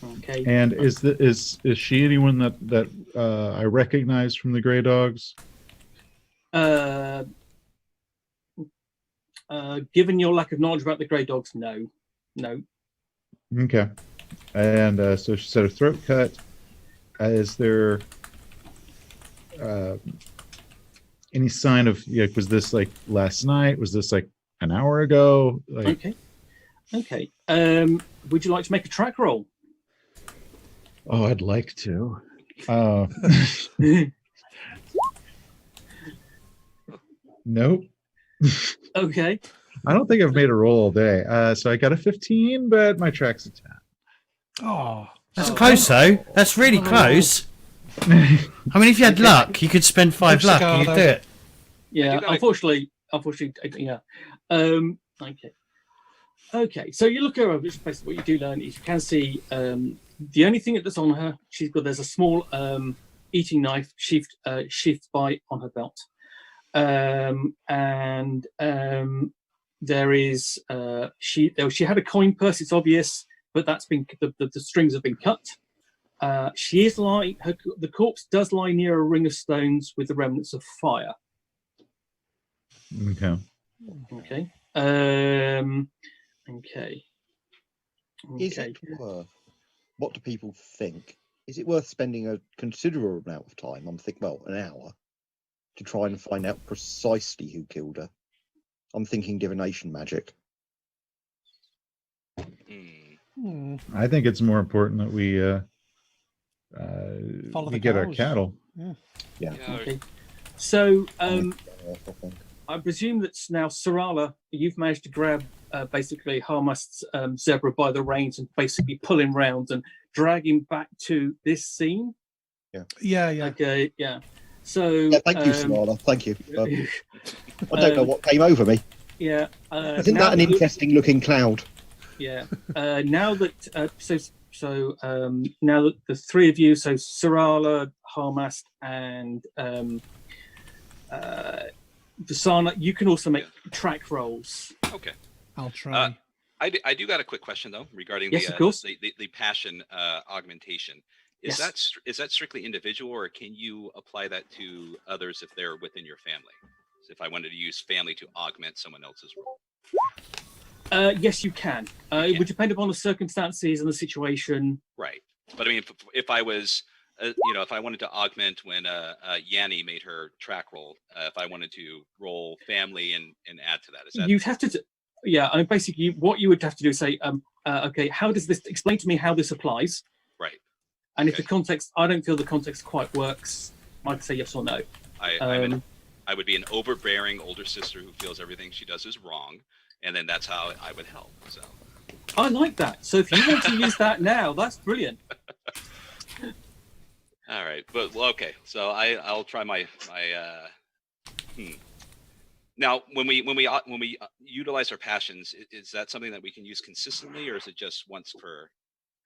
Okay. And is she anyone that I recognize from the Grey Dogs? Given your lack of knowledge about the Grey Dogs, no. Okay. And so she said her throat cut. Is there any sign of was this like last night? Was this like an hour ago? Okay. Would you like to make a track roll? Oh, I'd like to. Nope. Okay. I don't think I've made a roll all day. So I got a 15, but my track's a 10. Oh, that's close though. That's really close. I mean, if you had luck, you could spend 5 luck and you'd do it. Yeah, unfortunately, yeah. Okay. So you look over, which is basically what you do learn is you can see The only thing that's on her, there's a small eating knife sheathed by on her belt, and there is she had a coin purse. It's obvious, but that's been the strings have been cut. She is the corpse does lie near a ring of stones with the remnants of fire. Okay. Okay. Okay. Is it worth? What do people think? Is it worth spending a considerable amount of time? I'm thinking, well, an hour, to try and find out precisely who killed her. I'm thinking divination magic. I think it's more important that we Follow the get our cows. cattle. Yeah. Okay. So I think. I presume that now, Sarala, you've managed to grab basically Harmast's zebra by the reins and basically pull him round and drag him back to this scene. Yeah. Okay, yeah. So Yeah, thank you, Sona. Thank you. I don't know what came over me. Yeah. Isn't that an interesting looking cloud? Yeah. Now that now that the three of you, so Sarala, Harmast, and Sona, you can also make track rolls. Okay. I'll try. I do got a quick question though regarding Yes, of course. the passion augmentation. Is that strictly individual, or can you apply that to others if they're within your family? So if I wanted to use family to augment someone else's role. Yes, you can. It would depend upon the circumstances and the situation. Right. But I mean, if I was, if I wanted to augment when Yanni made her track roll, if I wanted to roll family and add to that, is that? You'd have to. Yeah, I mean, basically, what you would have to do is say, okay, how does this? Explain to me how this applies. Right. And if the context, I don't feel the context quite works, I'd say yes or no. I would be an overbearing older sister who feels everything she does is wrong, and then that's how I would help. So. I like that. So if you want to use that now, that's brilliant. All right, but well, okay. So I'll try my. Now, when we utilize our passions, is that something that we can use consistently, or is it just once per?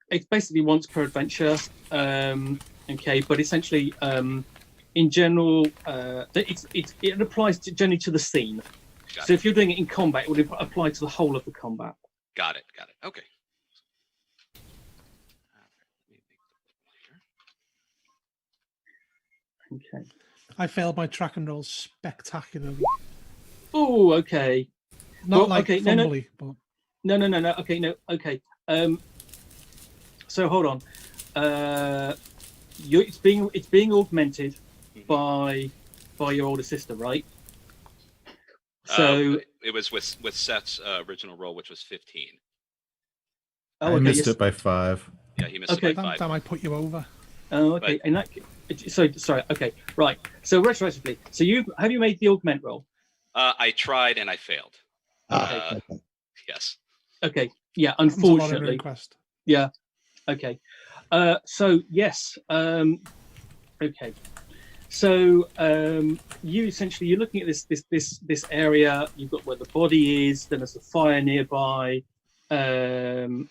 It's basically once per adventure. Okay, but essentially, in general, it applies generally to the scene. So if you're doing it in combat, it would apply to the whole of the combat. Got it. Okay. Okay. I failed my track and roll spectacularly. Oh, okay. Not like okay, fumbly, but no. Okay, no. Okay. So hold on. It's being augmented by your older sister, right? So it was with Seth's original roll, which was 15. Oh, okay, I missed it by 5. Yeah, he missed it by 5. that might put you over. Oh, okay. And that. So sorry. Okay, right. So retrospectively, so have you made the augment roll? I tried and I failed. Okay. Yes. Okay. Yeah. Unfortunately. Yeah. Okay. So yes. Okay. So you're looking at this area. You've got where the body is. Then there's a fire nearby. Okay.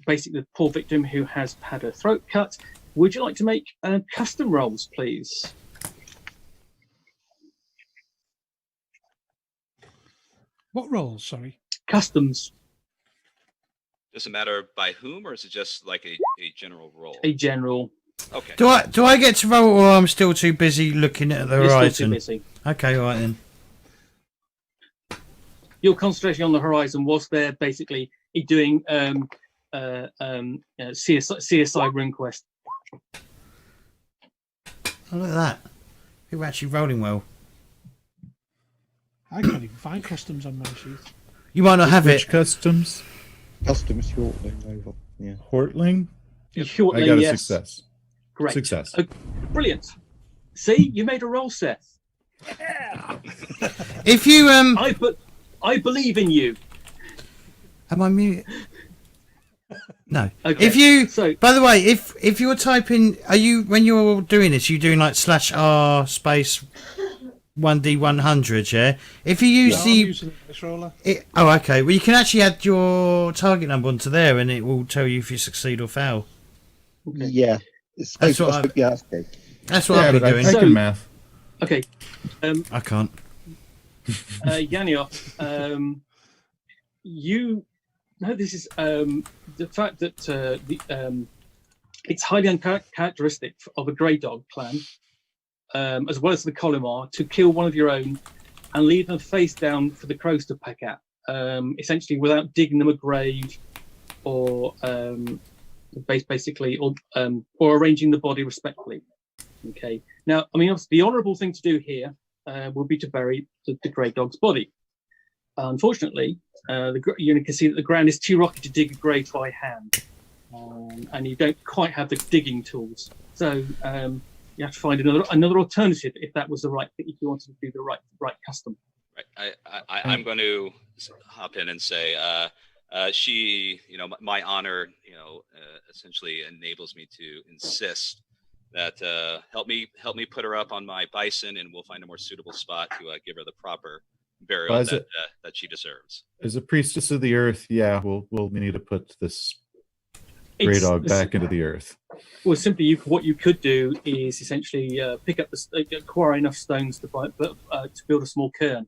Basically the poor victim who has had her throat cut. Would you like to make custom rolls, please? What rolls? Sorry. Customs. Does it matter by whom, or is it just like a general roll? A general. Okay. Do I get to roll, or I'm still too busy looking at the You're horizon? still too busy. Okay, all right then. You're concentrating on the horizon whilst they're basically doing CSI RuneQuest. Oh, look at that. People are actually rolling well. I can't even find customs on my sheet. You might not have Which it. customs? Customs shortling over. Yeah. Hortling? Shortly, I got a yes. success. Great. Success. Brilliant. See, you made a roll, Seth. If you I believe in you. am I mute? No. Okay, If you, so- by the way, if you're typing, are you when you're doing this, you doing like /r space 1d100, yeah? If you use I'm the... using a dice roller. okay. Well, you can actually add your target number onto there and it will tell you if you succeed or fail. Okay. Yeah. That's what I've- yeah, that's good. That's what I've been but doing. I So- can math. Okay. I can't. Yanni, you know this is the fact that it's highly uncharacteristic of a grey dog clan, as well as the Collimar, to kill one of your own and leave them face down for the crows to peck at, essentially without digging them a grave or basically or arranging the body respectfully. Okay. Now, I mean, obviously, the honourable thing to do here would be to bury the grey dog's body. Unfortunately, you can see that the ground is too rocky to dig a grave by hand, and you don't quite have the digging tools. So you have to find another alternative if that was the right thing, if you wanted to do the right custom. Right. I'm going to hop in and say, she, my honor, essentially enables me to insist that help me put her up on my bison, and we'll find a more suitable spot to give her the proper burial that she deserves. As a priestess of the earth, yeah, we'll need to put this grey dog back into the earth. Well, simply, what you could do is essentially pick up acquire enough stones to build a small cairn.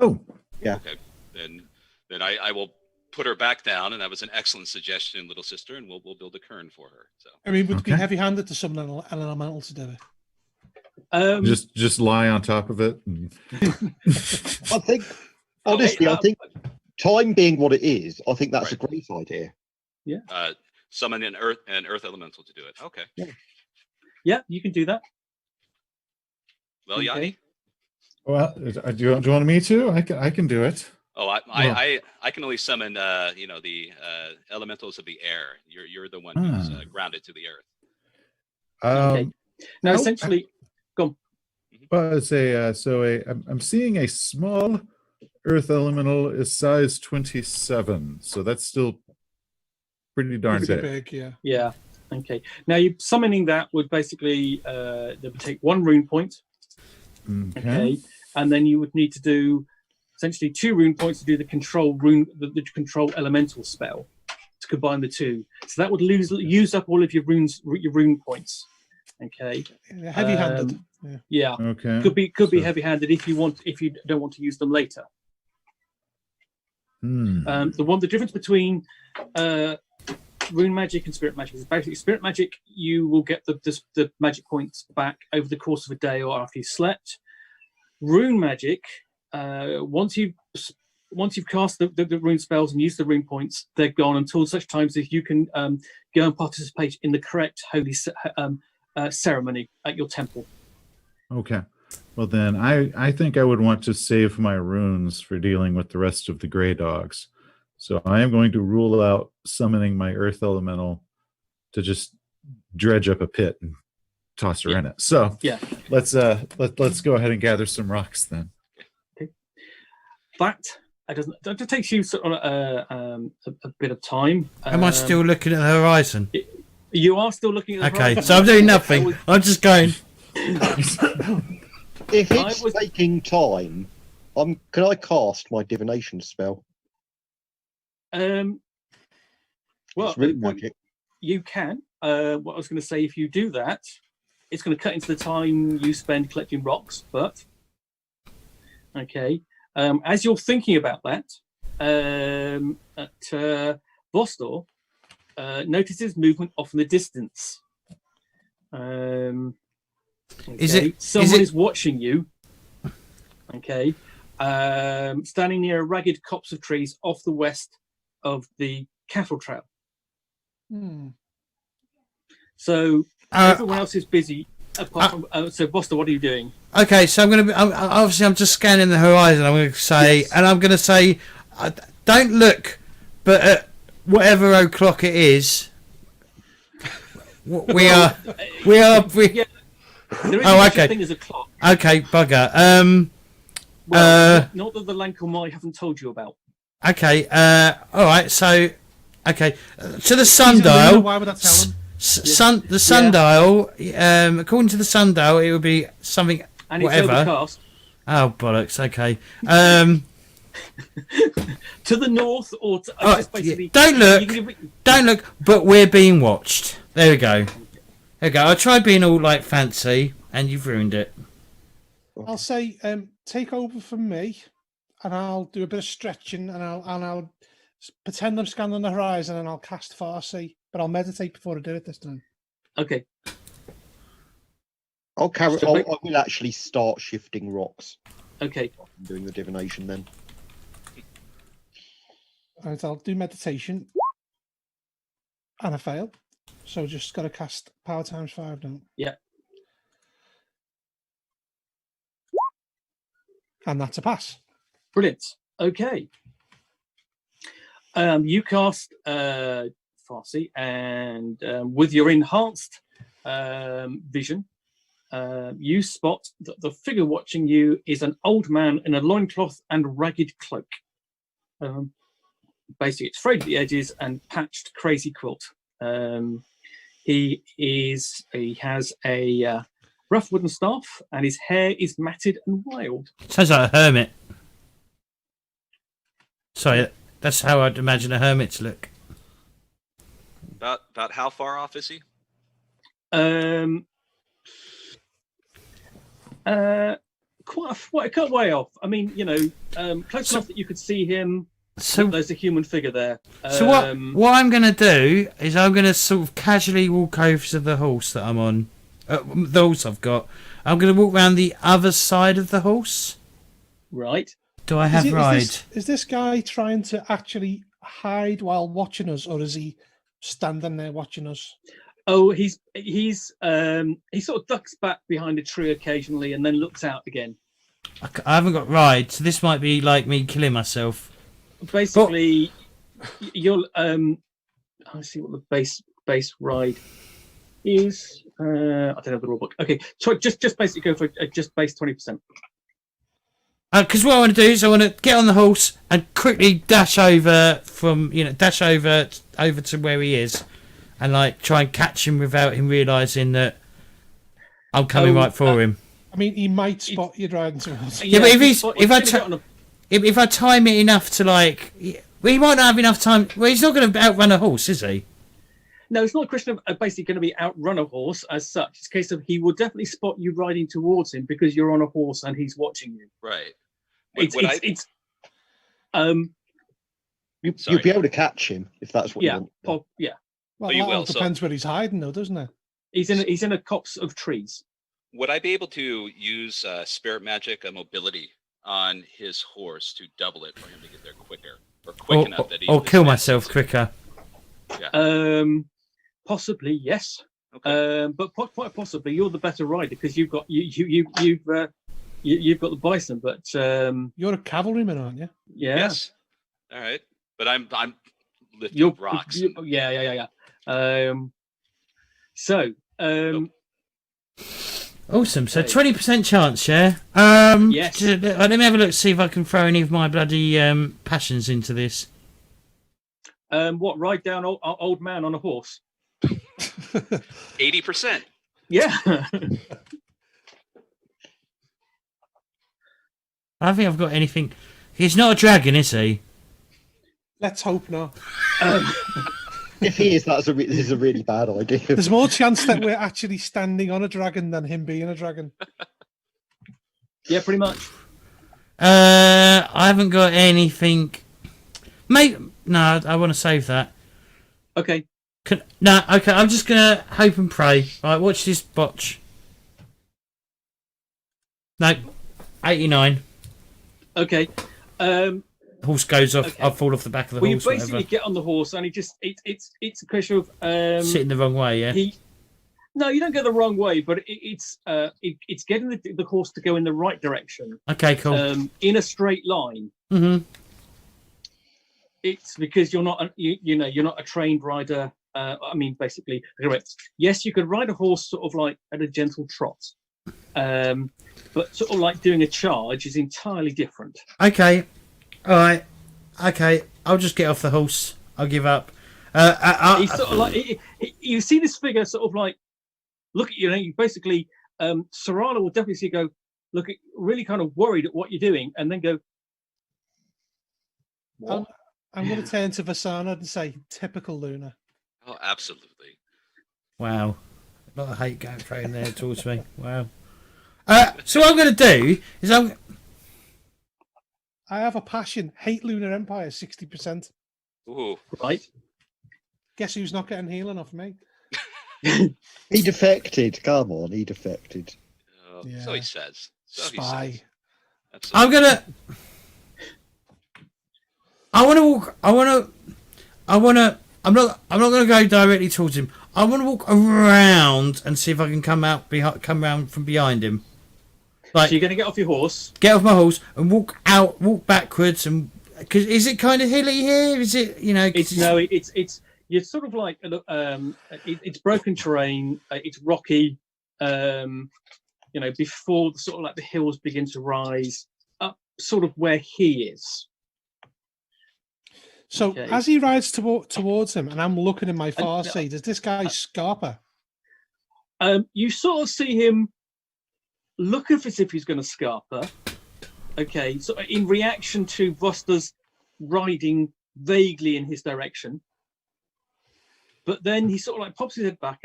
Oh, yeah. Okay. Then I will put her back down, and that was an excellent suggestion, little sister, and we'll build a cairn for her. So I mean, would it be heavy-handed to summon an elemental to do it? just lie on top of it. I think, honestly, I think time being what it is, I think that's a great idea. Yeah. Summon an earth elemental to do it. Okay. Yeah, you can do that. Well, Okay. Yanni. Well, do you want me to? I can do it. Oh, I can only summon the elementals of the air. You're the one who's grounded to the earth. Okay. Now, essentially, go on. Well, I'm seeing a small earth elemental is size 27, so that's still pretty darn Pretty big. big, yeah. Yeah. Okay. Now, you summoning that would basically they would take 1 rune point. Okay. And then you would need to do essentially 2 rune points to do the control the control elemental spell to combine the two. So that would use up all of your rune points. Okay. Heavy-handed. Yeah. Okay. Could be heavy-handed if you don't want to use them later. The difference between rune magic and spirit magic is basically spirit magic. You will get the magic points back over the course of a day or after you slept. Rune magic, once you've cast the rune spells and used the rune points, they're gone until such times as you can go and participate in the correct holy ceremony at your temple. Okay. Well, then I think I would want to save my runes for dealing with the rest of the gray dogs. So I am going to rule out summoning my earth elemental to just dredge up a pit and toss her in it. So yeah, let's go ahead and gather some rocks then. Okay. That takes you sort of a bit of time. Am I still looking at the horizon? You are still looking at the horizon. Okay, so I'm doing nothing. I'm just going. If it's taking time, can I cast my divination spell? Well, it's rune magic. You can. What I was going to say, if you do that, it's going to cut into the time you spend collecting rocks. But okay, as you're thinking about that, Vostor notices movement off in the distance. Okay. Someone is watching you. Okay, standing near a ragged copse of trees off the west of the cattle trail. So everyone else is busy. Apart from so, Boster, what are you doing? Okay, so I'm just scanning the horizon. I'm going to say, yes. And I'm going to say, don't look, but at whatever o'clock it is, we are. Yeah, there is such a thing as a clock. Okay, bugger. Not that the Lankelmai haven't told you about. Okay. All right. So, okay. To the sundial. Why would that tell him? The sundial. According to the sundial, it would be something. And whatever. it's overcast. Oh bollocks! Okay. To the north, or to, Oh, just basically. don't look. You can- Don't look. But we're being watched. There we go. There we go. I tried being all like fancy, and you've ruined it. I'll say, take over from me, and I'll do a bit of stretching, and I'll pretend I'm scanning the horizon, and I'll cast Farsi, but I'll meditate before I do it this time. Okay. I'll carry. So I will actually start shifting rocks. Okay. I'm doing the divination then. And I'll do meditation, and I fail. So just got to cast power times 5 now. Yeah. And that's a pass. Brilliant. Okay. You cast Farsi, and with your enhanced vision, you spot that the figure watching you is an old man in a loincloth and ragged cloak. Basically, it's frayed at the edges and patched crazy quilt. He has a rough wooden staff, and his hair is matted and wild. Sounds like a hermit. Sorry, that's how I'd imagine a hermit to look. About how far off is he? Quite a way off. I mean, close enough that you could see him. So There's a human figure there. So what I'm going to do is I'm going to sort of casually walk over to the horse that I'm on. The horse I've got. I'm going to walk around the other side of the horse. Right. Do I have ride? Is this guy trying to actually hide while watching us, or is he standing there watching us? Oh, he sort of ducks back behind a tree occasionally and then looks out again. I haven't got ride, so this might be like me killing myself. Basically, you'll I see what the base ride is. I don't have the rule book. Okay, so just basically go for just base 20%. Because what I want to do is I want to get on the horse and quickly dash over over to where he is, and like try and catch him without him realising that I'm coming right for him. I mean, he might spot you driving towards him. Yeah, but if I time it enough to like, he might not have enough time. Well, he's not going to outrun a horse, is he? No, it's not a question of basically going to be outrun a horse as such. It's a case of he will definitely spot you riding towards him because you're on a horse and he's watching you. Right. You'll be able to catch him if that's what you want. Yeah. Well, that all depends where he's hiding, though, doesn't it? He's in a copse of trees. Would I be able to use spirit magic, mobility, on his horse to double it for him to get there quicker, or quick enough that he or kill myself quicker? Yeah. Possibly, yes. Okay. But quite possibly you're the better rider because you've got you've got the bison. But you're a cavalryman, aren't you? Yeah. Yes. All right. But I'm lifting rocks. Yeah. Awesome. So 20% chance, yeah. Yes. Let me have a look, see if I can throw any of my bloody passions into this. What? Ride down old man on a horse? 80%. Yeah. I don't think I've got anything. He's not a dragon, is he? Let's hope not. If he is, this is a really bad idea. There's more chance that we're actually standing on a dragon than him being a dragon. Yeah, pretty much. I haven't got anything. Mate, no, I want to save that. Okay. Okay, I'm just going to hope and pray. Right, watch this botch. No, 89. Okay. Horse goes off. Okay. I'll fall off the back of the Well, horse. you basically get on the horse, and it's a question of sitting the wrong way. Yeah. No, you don't go the wrong way, but it's getting the horse to go in the right direction. Okay, cool. In a straight line. Mm-hmm. It's because you're not you're not a trained rider. I mean, basically, correct. Yes, you could ride a horse sort of like at a gentle trot, but sort of like doing a charge is entirely different. Okay. All right. Okay. I'll just get off the horse. I'll give up. He's sort of like you see this figure sort of like look at you. You basically, Sarala will definitely see go. look at really kind of worried at what you're doing, and then go, "What?" I'm going to turn to Vasana and say, "Typical Luna." Oh, absolutely. Wow. A lot of hate going thrown there towards me. Wow. So what I'm going to do is I have a passion. Hate Lunar Empire 60%. Ooh. Right? Guess who's not getting healing off me? He defected. Come on, he defected. So he says. So he Spy. says. Absolutely. I'm gonna. I want to walk. I'm not gonna go directly towards him. I want to walk around and see if I can come around from behind him. Like, so you're going to get off your horse, get off my horse, and walk backwards, and because is it kind of hilly here? Is it it's you're sort of like it's broken terrain. It's rocky. Before the sort of like the hills begin to rise up, sort of where he is. So as he rides towards him, and I'm looking in my far seat, is this guy Scarpa? You sort of see him looking as if he's going to Scarpa. Okay, so in reaction to Vosta's riding vaguely in his direction, but then he sort of like pops his head back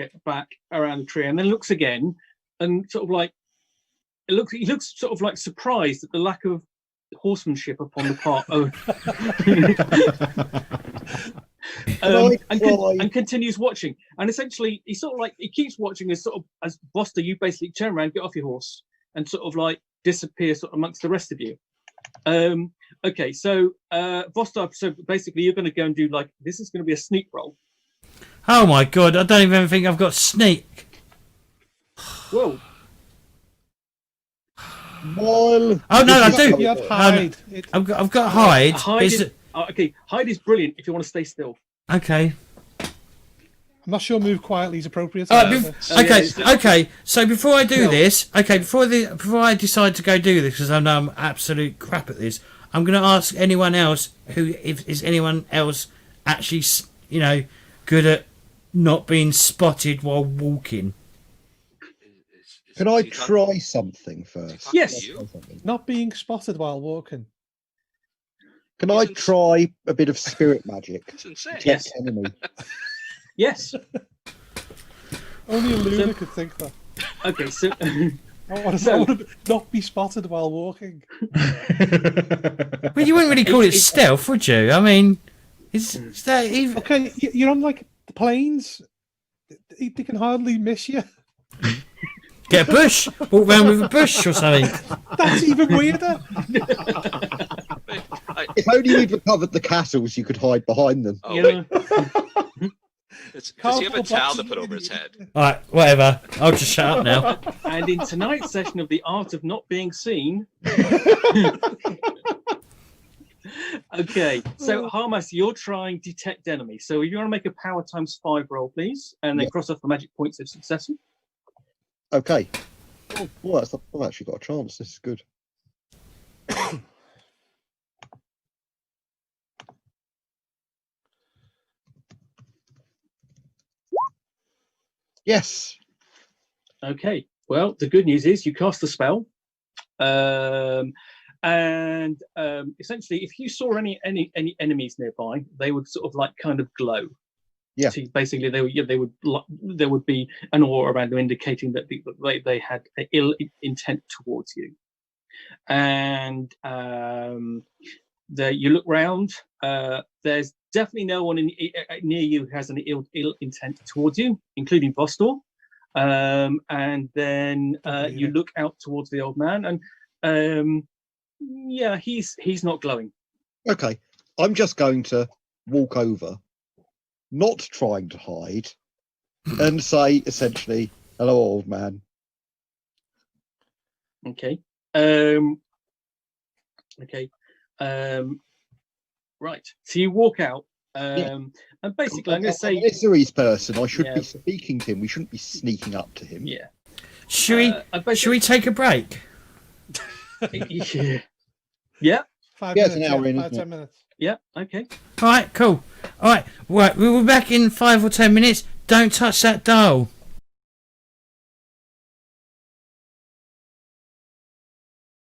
around the tree, and then looks again, and sort of like he looks sort of like surprised at the lack of horsemanship upon the part of and continues watching, and essentially he sort of like he keeps watching as Vosta, you basically turn around, get off your horse, and sort of like disappear sort of amongst the rest of you. Okay, so Vosta, so basically you're going to go and do like, this is going to be a sneak roll. Oh my god, I don't even think I've got sneak. Whoa. Well, oh no, I do. You have hide. I've got hide. Hide is brilliant if you want to stay still. Okay. I'm not sure move quietly is appropriate. Okay. So before I do this, before I decide to go do this, because I know I'm absolute crap at this, I'm going to ask anyone else is anyone else actually, good at not being spotted while walking. Can I try something first? Yes. Not being spotted while walking. Can I try a bit of spirit magic? It's insane. Yes. Enemy? Yes. Only a Luna could think that. Okay, so I want to not be spotted while walking. Well, you wouldn't really call it stealth, would you? I mean, is that even... Okay, you're on like the plains. They can hardly miss you. Get a bush, walk around with a bush or something. That's even weirder. If only we'd recovered the castles, you could hide behind them. Oh, does he have a towel to put over his head? All right, whatever. I'll just shut up now. And in tonight's session of the art of not being seen. Okay, so Harmas, you're trying detect enemy. So if you want to make a power ×5 roll, please, and then cross off the magic points if successful. Okay. Well, I've actually got a chance. This is good. Yes. Okay. Well, the good news is you cast the spell, and essentially, if you saw any enemies nearby, they would sort of like kind of glow. Yeah. So basically, there would be an aura around them indicating that they had an ill intent towards you. And you look round. There's definitely no one near you who has an ill intent towards you, including Vostor. And then you look out towards the old man, and he's not glowing. Okay. I'm just going to walk over, not trying to hide, and say essentially, "Hello, old man." Okay. Right. So you walk out, and basically, I'm going to say, I'm a series person. I should be speaking to him. We shouldn't be sneaking up to him. Yeah. Should we take a break? Yeah. 5 Yeah, it's minutes. an hour in, 5, isn't 10 it? minutes. Yeah. Okay. All right, cool. All right, we'll be back in 5 or 10 minutes. Don't touch that dial.